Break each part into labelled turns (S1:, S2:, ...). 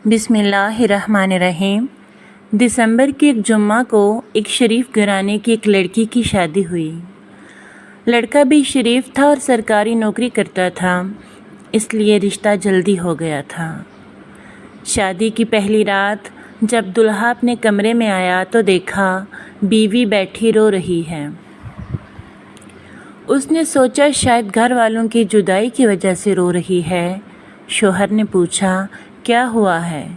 S1: بسم اللہ الرحمن الرحیم۔ دسمبر کے ایک جمعہ کو ایک شریف گھرانے کی ایک لڑکی کی شادی ہوئی۔ لڑکا بھی شریف تھا اور سرکاری نوکری کرتا تھا، اس لیے رشتہ جلدی ہو گیا تھا۔ شادی کی پہلی رات جب دلہا اپنے کمرے میں آیا تو دیکھا بیوی بیٹھی رو رہی ہے۔ اس نے سوچا شاید گھر والوں کی جدائی کی وجہ سے رو رہی ہے۔ شوہر نے پوچھا کیا ہوا ہے؟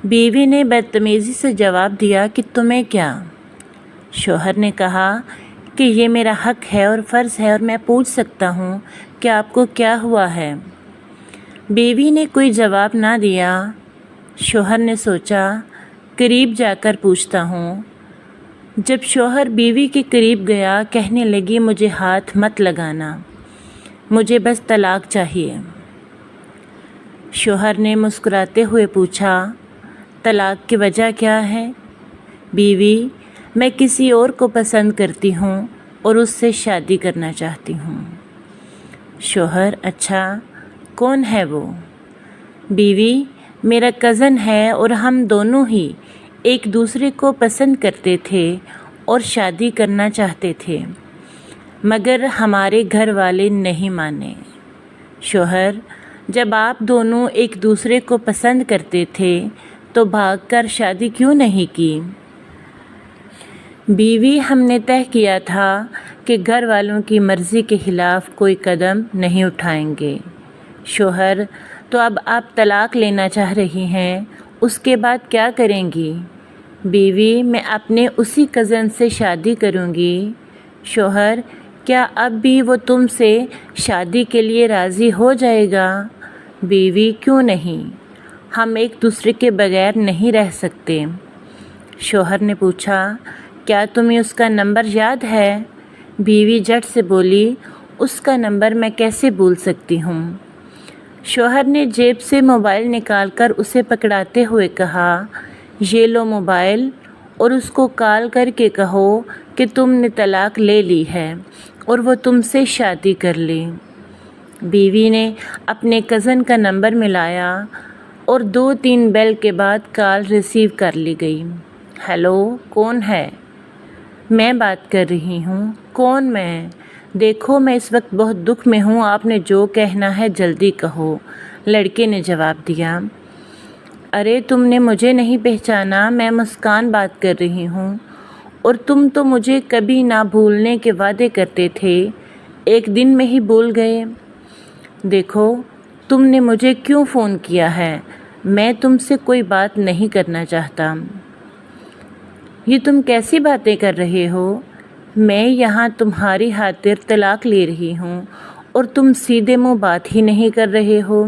S1: بیوی نے بدتمیزی سے جواب دیا کہ تمہیں کیا؟ شوہر نے کہا کہ یہ میرا حق ہے اور فرض ہے اور میں پوچھ سکتا ہوں کہ آپ کو کیا ہوا ہے۔ بیوی نے کوئی جواب نہ دیا۔ شوہر نے سوچا قریب جا کر پوچھتا ہوں۔ جب شوہر بیوی کے قریب گیا کہنے لگی مجھے ہاتھ مت لگانا، مجھے بس طلاق چاہیے۔ شوہر نے مسکراتے ہوئے پوچھا طلاق کی وجہ کیا ہے؟ بیوی میں کسی اور کو پسند کرتی ہوں اور اس سے شادی کرنا چاہتی ہوں۔ شوہر اچھا کون ہے وہ؟ بیوی میرا کزن ہے اور ہم دونوں ہی ایک دوسرے کو پسند کرتے تھے اور شادی کرنا چاہتے تھے، مگر ہمارے گھر والے نہیں مانے۔ شوہر جب آپ دونوں ایک دوسرے کو پسند کرتے تھے تو بھاگ کر شادی کیوں نہیں کی؟ بیوی ہم نے طے کیا تھا کہ گھر والوں کی مرضی کے خلاف کوئی قدم نہیں اٹھائیں گے۔ شوہر تو اب آپ طلاق لینا چاہ رہی ہیں، اس کے بعد کیا کریں گی؟ بیوی میں اپنے اسی کزن سے شادی کروں گی۔ شوہر کیا اب بھی وہ تم سے شادی کے لیے راضی ہو جائے گا؟ بیوی کیوں نہیں، ہم ایک دوسرے کے بغیر نہیں رہ سکتے۔ شوہر نے پوچھا کیا تمہیں اس کا نمبر یاد ہے؟ بیوی جھٹ سے بولی اس کا نمبر میں کیسے بھول سکتی ہوں؟ شوہر نے جیب سے موبائل نکال کر اسے پکڑاتے ہوئے کہا یہ لو موبائل اور اس کو کال کر کے کہو کہ تم نے طلاق لے لی ہے اور وہ تم سے شادی کر لی۔ بیوی نے اپنے کزن کا نمبر ملایا اور 2-3 بیل کے بعد کال ریسیو کر لی گئی۔ ہیلو کون ہے؟ میں بات کر رہی ہوں۔ کون میں؟ دیکھو میں اس وقت بہت دکھ میں ہوں، آپ نے جو کہنا ہے جلدی کہو، لڑکے نے جواب دیا۔ ارے تم نے مجھے نہیں پہچانا، میں مسکان بات کر رہی ہوں، اور تم تو مجھے کبھی نہ بھولنے کے وعدے کرتے تھے، ایک دن میں ہی بھول گئے۔ دیکھو تم نے مجھے کیوں فون کیا ہے، میں تم سے کوئی بات نہیں کرنا چاہتا۔ یہ تم کیسی باتیں کر رہے ہو؟ میں یہاں تمہاری خاطر طلاق لے رہی ہوں اور تم سیدھے منہ بات ہی نہیں کر رہے ہو۔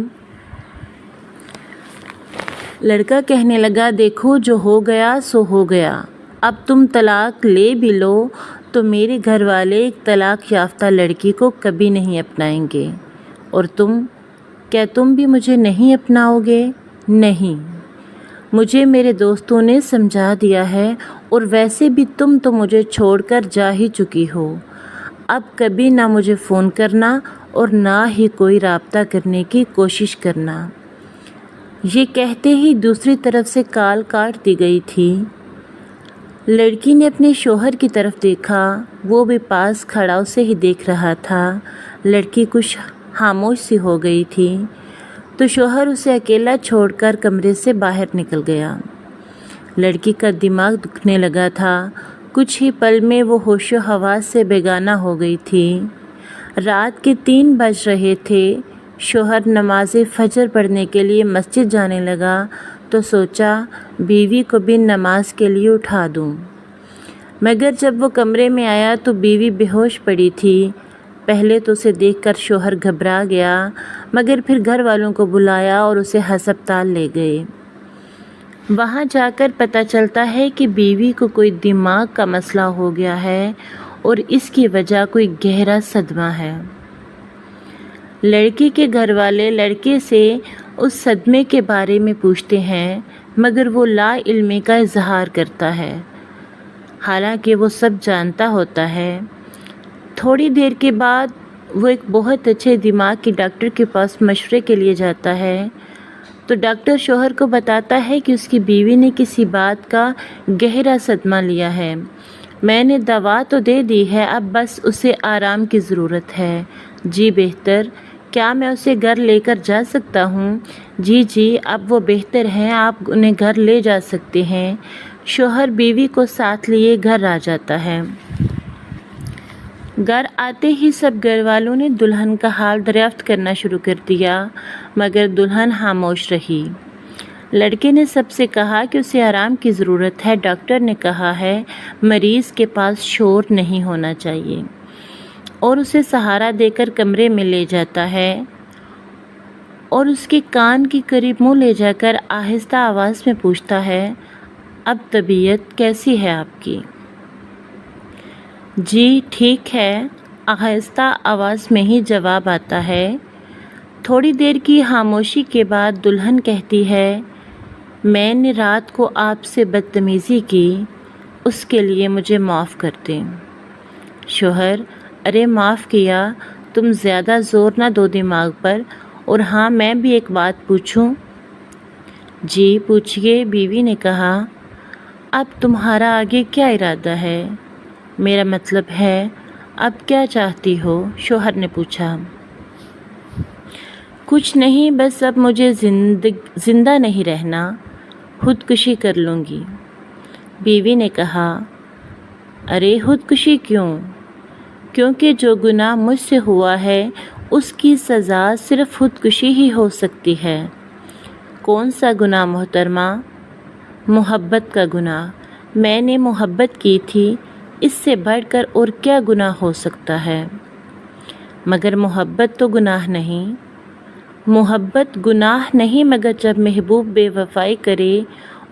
S1: لڑکا کہنے لگا دیکھو جو ہو گیا سو ہو گیا، اب تم طلاق لے بھی لو تو میرے گھر والے ایک طلاق یافتہ لڑکی کو کبھی نہیں اپنائیں گے، اور کیا تم بھی مجھے نہیں اپناؤ گے؟ نہیں، مجھے میرے دوستوں نے سمجھا دیا ہے، اور ویسے بھی تم تو مجھے چھوڑ کر جا ہی چکی ہو، اب کبھی نہ مجھے فون کرنا اور نہ ہی کوئی رابطہ کرنے کی کوشش کرنا۔ یہ کہتے ہی دوسری طرف سے کال کاٹ دی گئی تھی۔ لڑکی نے اپنے شوہر کی طرف دیکھا، وہ بھی پاس کھڑا اسے ہی دیکھ رہا تھا۔ لڑکی کچھ خاموش سی ہو گئی تھی تو شوہر اسے اکیلا چھوڑ کر کمرے سے باہر نکل گیا۔ لڑکی کا دماغ دکھنے لگا تھا، کچھ ہی پل میں وہ ہوش و حواس سے بیگانہ ہو گئی تھی۔ رات کے 3 بج رہے تھے۔ شوہر نماز فجر پڑھنے کے لیے مسجد جانے لگا تو سوچا بیوی کو بھی نماز کے لیے اٹھا دوں، مگر جب وہ کمرے میں آیا تو بیوی بے ہوش پڑی تھی۔ پہلے تو اسے دیکھ کر شوہر گھبرا گیا، مگر پھر گھر والوں کو بلایا اور اسے ہسپتال لے گئے۔ وہاں جا کر پتہ چلتا ہے کہ بیوی کو کوئی دماغ کا مسئلہ ہو گیا ہے اور اس کی وجہ کوئی گہرا صدمہ ہے۔ لڑکی کے گھر والے لڑکے سے اس صدمے کے بارے میں پوچھتے ہیں، مگر وہ لا علمی کا اظہار کرتا ہے، حالانکہ وہ سب جانتا ہوتا ہے۔ تھوڑی دیر کے بعد وہ ایک بہت اچھے دماغ کے ڈاکٹر کے پاس مشورے کے لیے جاتا ہے تو ڈاکٹر شوہر کو بتاتا ہے کہ اس کی بیوی نے کسی بات کا گہرا صدمہ لیا ہے۔ میں نے دوا تو دے دی ہے، اب بس اسے آرام کی ضرورت ہے۔ جی بہتر، کیا میں اسے گھر لے کر جا سکتا ہوں؟ جی اب وہ بہتر ہیں، آپ انہیں گھر لے جا سکتے ہیں۔ شوہر بیوی کو ساتھ لیے گھر آ جاتا ہے۔ گھر آتے ہی سب گھر والوں نے دلہن کا حال دریافت کرنا شروع کر دیا، مگر دلہن خاموش رہی۔ لڑکے نے سب سے کہا کہ اسے آرام کی ضرورت ہے۔ ڈاکٹر نے کہا ہے مریض کے پاس شور نہیں ہونا چاہیے، اور اسے سہارا دے کر کمرے میں لے جاتا ہے اور اس کے کان کے قریب منہ لے جا کر آہستہ آواز میں پوچھتا ہے، اب طبیعت کیسی ہے آپ کی؟ جی ٹھیک ہے، آہستہ آواز میں ہی جواب آتا ہے۔ تھوڑی دیر کی خاموشی کے بعد دلہن کہتی ہے، میں نے رات کو آپ سے بدتمیزی کی، اس کے لیے مجھے معاف کر دیں۔ شوہر، ارے معاف کیا، تم زیادہ زور نہ دو دماغ پر۔ اور ہاں، میں بھی ایک بات پوچھوں؟ جی پوچھئے، بیوی نے کہا۔ اب تمہارا آگے کیا ارادہ ہے؟ میرا مطلب ہے اب کیا چاہتی ہو؟ شوہر نے پوچھا۔ کچھ نہیں، بس اب مجھے زندہ نہیں رہنا، خودکشی کر لوں گی۔ بیوی نے کہا، ارے خودکشی کیوں؟ کیونکہ جو گناہ مجھ سے ہوا ہے اس کی سزا صرف خودکشی ہی ہو سکتی ہے۔ کون سا گناہ محترمہ؟ محبت کا گناہ۔ میں نے محبت کی تھی، اس سے بڑھ کر اور کیا گناہ ہو سکتا ہے؟ مگر محبت تو گناہ نہیں۔ محبت گناہ نہیں، مگر جب محبوب بے وفائی کرے،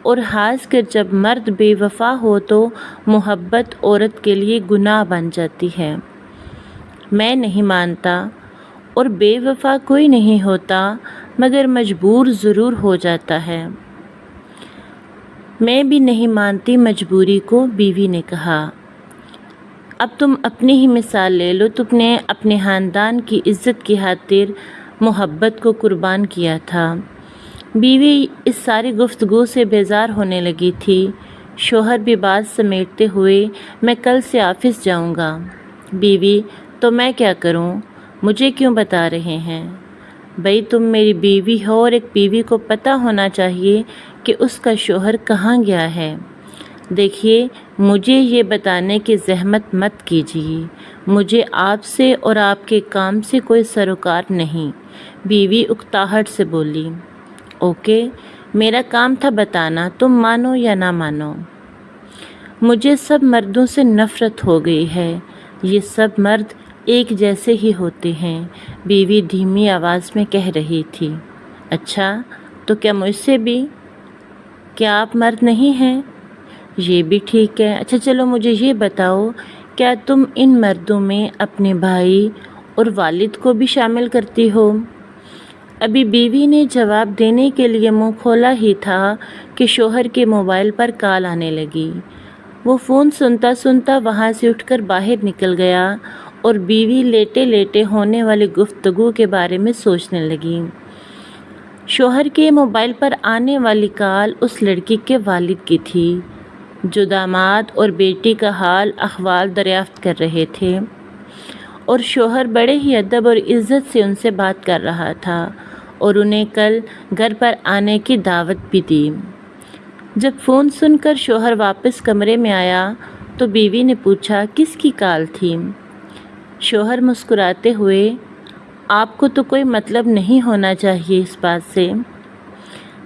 S1: اور خاص کر جب مرد بے وفا ہو تو محبت عورت کے لیے گناہ بن جاتی ہے۔ میں نہیں مانتا، اور بے وفا کوئی نہیں ہوتا، مگر مجبور ضرور ہو جاتا ہے۔ میں بھی نہیں مانتی مجبوری کو، بیوی نے کہا۔ اب تم اپنی ہی مثال لے لو، تم نے اپنے خاندان کی عزت کی خاطر محبت کو قربان کیا تھا۔ بیوی اس ساری گفتگو سے بیزار ہونے لگی تھی۔ شوہر بھی بات سمیٹتے ہوئے، میں کل سے آفس جاؤں گا۔ بیوی، تو میں کیا کروں؟ مجھے کیوں بتا رہے ہیں؟ بھئی تم میری بیوی ہو، اور ایک بیوی کو پتہ ہونا چاہیے کہ اس کا شوہر کہاں گیا ہے۔ دیکھیے، مجھے یہ بتانے کی زحمت مت کیجیے، مجھے آپ سے اور آپ کے کام سے کوئی سروکار نہیں، بیوی اکتاہٹ سے بولی۔ اوکے، میرا کام تھا بتانا، تم مانو یا نہ مانو۔ مجھے سب مردوں سے نفرت ہو گئی ہے، یہ سب مرد ایک جیسے ہی ہوتے ہیں، بیوی دھیمی آواز میں کہہ رہی تھی۔ اچھا، تو کیا مجھ سے بھی؟ کیا آپ مرد نہیں ہیں؟ یہ بھی ٹھیک ہے۔ اچھا چلو مجھے یہ بتاؤ، کیا تم ان مردوں میں اپنے بھائی اور والد کو بھی شامل کرتی ہو؟ ابھی بیوی نے جواب دینے کے لیے منہ کھولا ہی تھا کہ شوہر کے موبائل پر کال آنے لگی۔ وہ فون سنتا سنتا وہاں سے اٹھ کر باہر نکل گیا اور بیوی لیٹے لیٹے ہونے والی گفتگو کے بارے میں سوچنے لگی۔ شوہر کے موبائل پر آنے والی کال اس لڑکی کے والد کی تھی، جو داماد اور بیٹی کا حال احوال دریافت کر رہے تھے، اور شوہر بڑے ہی ادب اور عزت سے ان سے بات کر رہا تھا اور انہیں کل گھر پر آنے کی دعوت بھی دی۔ جب فون سن کر شوہر واپس کمرے میں آیا تو بیوی نے پوچھا، کس کی کال تھی؟ شوہر مسکراتے ہوئے، آپ کو تو کوئی مطلب نہیں ہونا چاہیے اس بات سے۔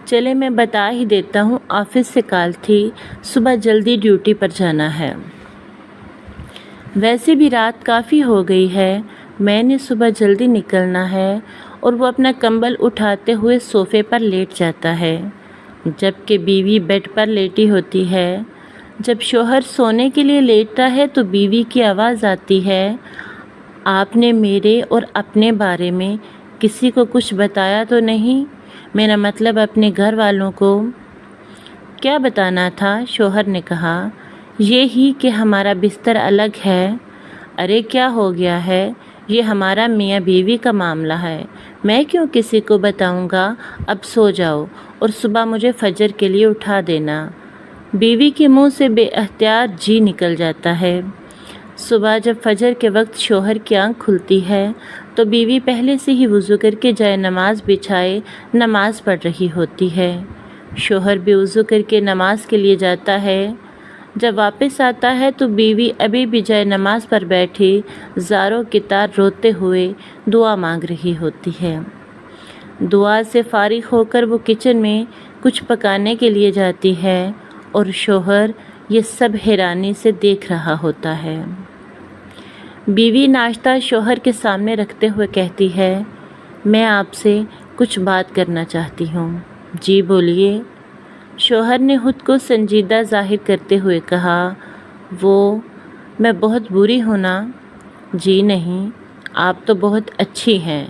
S1: چلے میں بتا ہی دیتا ہوں، آفس سے کال تھی، صبح جلدی ڈیوٹی پر جانا ہے۔ ویسے بھی رات کافی ہو گئی ہے، میں نے صبح جلدی نکلنا ہے۔ اور وہ اپنا کمبل اٹھاتے ہوئے صوفے پر لیٹ جاتا ہے، جبکہ بیوی بیڈ پر لیٹی ہوتی ہے۔ جب شوہر سونے کے لیے لیٹتا ہے تو بیوی کی آواز آتی ہے، آپ نے میرے اور اپنے بارے میں کسی کو کچھ بتایا تو نہیں؟ میرا مطلب اپنے گھر والوں کو۔ کیا بتانا تھا؟ شوہر نے کہا، یہی کہ ہمارا بستر الگ ہے۔ ارے کیا ہو گیا ہے؟ یہ ہمارا میاں بیوی کا معاملہ ہے، میں کیوں کسی کو بتاؤں گا؟ اب سو جاؤ اور صبح مجھے فجر کے لیے اٹھا دینا۔ بیوی کے منہ سے بے اختیار جی نکل جاتا ہے۔ صبح جب فجر کے وقت شوہر کی آنکھ کھلتی ہے تو بیوی پہلے سے ہی وضو کر کے جائے نماز بچھائے نماز پڑھ رہی ہوتی ہے۔ شوہر بھی وضو کر کے نماز کے لیے جاتا ہے۔ جب واپس آتا ہے تو بیوی ابھی بھی جائے نماز پر بیٹھی زاروں کی طرح روتے ہوئے دعا مانگ رہی ہوتی ہے۔ دعا سے فارغ ہو کر وہ کچن میں کچھ پکانے کے لیے جاتی ہے اور شوہر یہ سب حیرانی سے دیکھ رہا ہوتا ہے۔ بیوی ناشتہ شوہر کے سامنے رکھتے ہوئے کہتی ہے، میں آپ سے کچھ بات کرنا چاہتی ہوں۔ جی بولیے۔ شوہر نے خود کو سنجیدہ ظاہر کرتے ہوئے کہا، میں بہت بری ہوں نا؟ جی نہیں، آپ تو بہت اچھی ہیں۔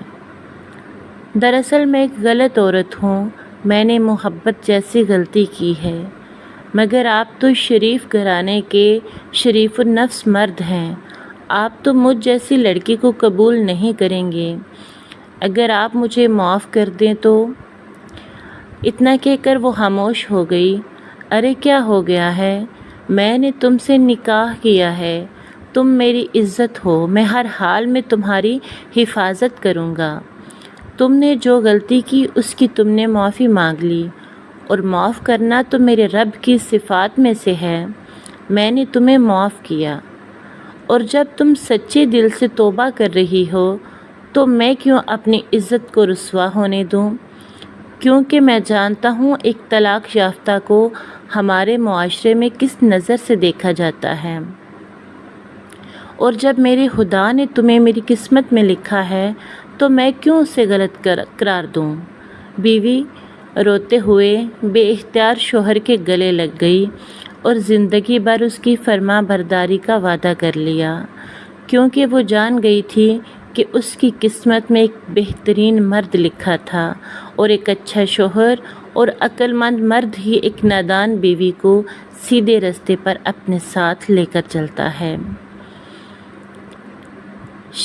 S1: دراصل میں ایک غلط عورت ہوں، میں نے محبت جیسی غلطی کی ہے، مگر آپ تو شریف گھرانے کے شریف النفس مرد ہیں، آپ تو مجھ جیسی لڑکی کو قبول نہیں کریں گے، اگر آپ مجھے معاف کر دیں تو۔ اتنا کہہ کر وہ خاموش ہو گئی۔ ارے کیا ہو گیا ہے؟ میں نے تم سے نکاح کیا ہے، تم میری عزت ہو، میں ہر حال میں تمہاری حفاظت کروں گا۔ تم نے جو غلطی کی اس کی تم نے معافی مانگ لی، اور معاف کرنا تو میرے رب کی صفات میں سے ہے، میں نے تمہیں معاف کیا، اور جب تم سچے دل سے توبہ کر رہی ہو تو میں کیوں اپنی عزت کو رسوا ہونے دوں؟ کیونکہ میں جانتا ہوں ایک طلاق یافتہ کو ہمارے معاشرے میں کس نظر سے دیکھا جاتا ہے، اور جب میرے خدا نے تمہیں میری قسمت میں لکھا ہے تو میں کیوں اسے غلط قرار دوں؟ بیوی روتے ہوئے بے اختیار شوہر کے گلے لگ گئی اور زندگی بھر اس کی فرما برداری کا وعدہ کر لیا، کیونکہ وہ جان گئی تھی کہ اس کی قسمت میں ایک بہترین مرد لکھا تھا، اور ایک اچھا شوہر اور عقل مند مرد ہی ایک نادان بیوی کو سیدھے راستے پر اپنے ساتھ لے کر چلتا ہے۔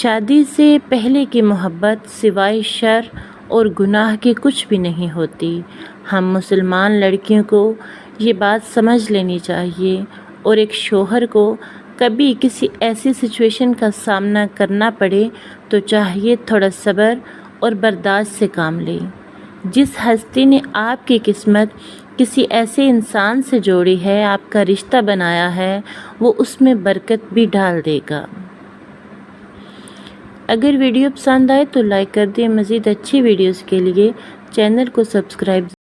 S1: شادی سے پہلے کی محبت سوائے شر اور گناہ کے کچھ بھی نہیں ہوتی۔ ہم مسلمان لڑکیوں کو یہ بات سمجھ لینی چاہیے، اور ایک شوہر کو کبھی کسی ایسی سچویشن کا سامنا کرنا پڑے تو چاہیے تھوڑا صبر اور برداشت سے کام لے۔ جس ہستی نے آپ کی قسمت کسی ایسے انسان سے جوڑی ہے، آپ کا رشتہ بنایا ہے، وہ اس میں برکت بھی ڈال دے گا۔ اگر ویڈیو پسند آئے تو لائک کر دیں۔ مزید اچھی ویڈیوز کے لیے چینل کو سبسکرائب